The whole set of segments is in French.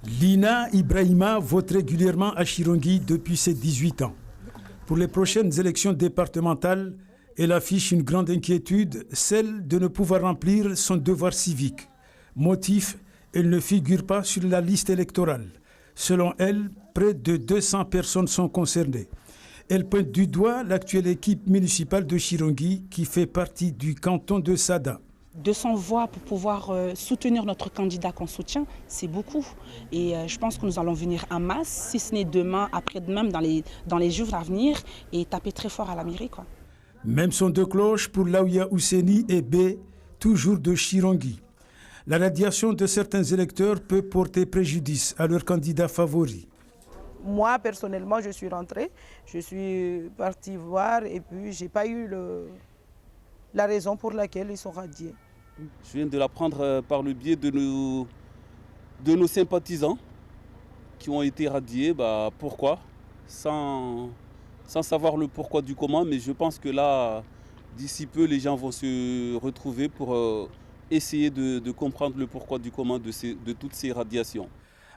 Lina Ibrahima vote régulièrement à Chirongui depuis ses 18 ans. Pour les prochaines élections départementales, elle affiche une grande inquiétude, celle de ne pouvoir remplir son devoir civique. Motif, elle ne figure pas sur la liste électorale. Selon elle, près de 200 personnes sont concernées. Elle pointe du doigt l'actuelle équipe municipale de Chirongui qui fait partie du canton de Sada. 200 voix pour pouvoir soutenir notre candidat qu'on soutient, c'est beaucoup. Et je pense que nous allons venir en masse, si ce n'est demain, après-demain, dans les jours à venir, et taper très fort à la mairie, quoi. Même son de cloche pour Laouya Ousseni et B, toujours de Chirongui. La radiation de certains électeurs peut porter préjudice à leur candidat favori. Moi, personnellement, je suis rentrée, je suis partie voir et puis je n'ai pas eu la raison pour laquelle ils sont radiés. Je viens de l'apprendre par le biais de nos sympathisants qui ont été radiés. Pourquoi ? Sans savoir le pourquoi du comment, mais je pense que là, d'ici peu, les gens vont se retrouver pour essayer de comprendre le pourquoi du comment de toutes ces radiations.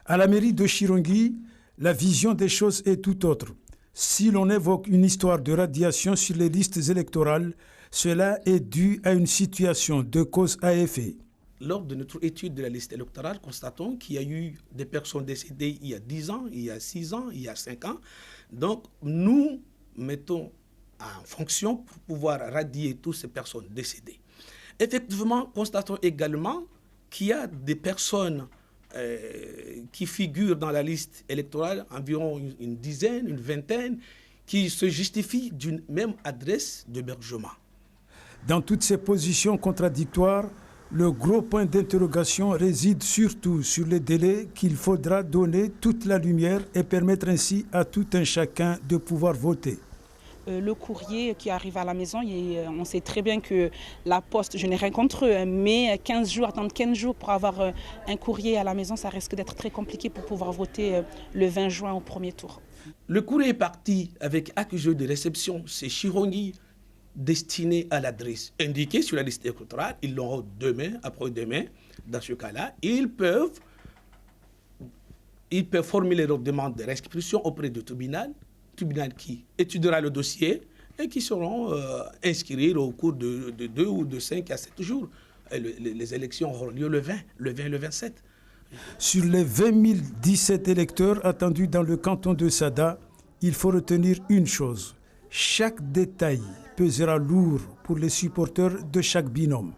À la mairie de Chirongui, la vision des choses est tout autre. Si l'on évoque une histoire de radiation sur les listes électorales, cela est dû à une situation de cause à effet. Lors de notre étude de la liste électorale, constatons qu'il y a eu des personnes décédées il y a 10 ans, il y a 6 ans, il y a 5 ans. Donc, nous mettons en fonction pour pouvoir radier toutes ces personnes décédées. Effectivement, constatons également qu'il y a des personnes qui figurent dans la liste électorale, environ une dizaine, une vingtaine, qui se justifient d'une même adresse d'hébergement. Dans toutes ces positions contradictoires, le gros point d'interrogation réside surtout sur les délais qu'il faudra donner toute la lumière et permettre ainsi à tout un chacun de pouvoir voter. Le courrier qui arrive à la maison, on sait très bien que la poste, je n'ai rien contre eux, mais attendre 15 jours pour avoir un courrier à la maison, ça risque d'être très compliqué pour pouvoir voter le 20 juin au premier tour. Le courrier est parti avec accusé de réception, c'est Chirongui, destiné à l'adresse indiquée sur la liste électorale. Ils l'auront demain, après-demain. Dans ce cas-là, ils peuvent formuler leur demande de restitution auprès du tribunal qui étudiera le dossier et qui seront inscrits au cours de 2 ou de 5 à 7 jours. Les élections auront lieu le 20 et le 27. Sur les 20 017 électeurs attendus dans le canton de Sada, il faut retenir une chose. Chaque détail pesera lourd pour les supporters de chaque binôme.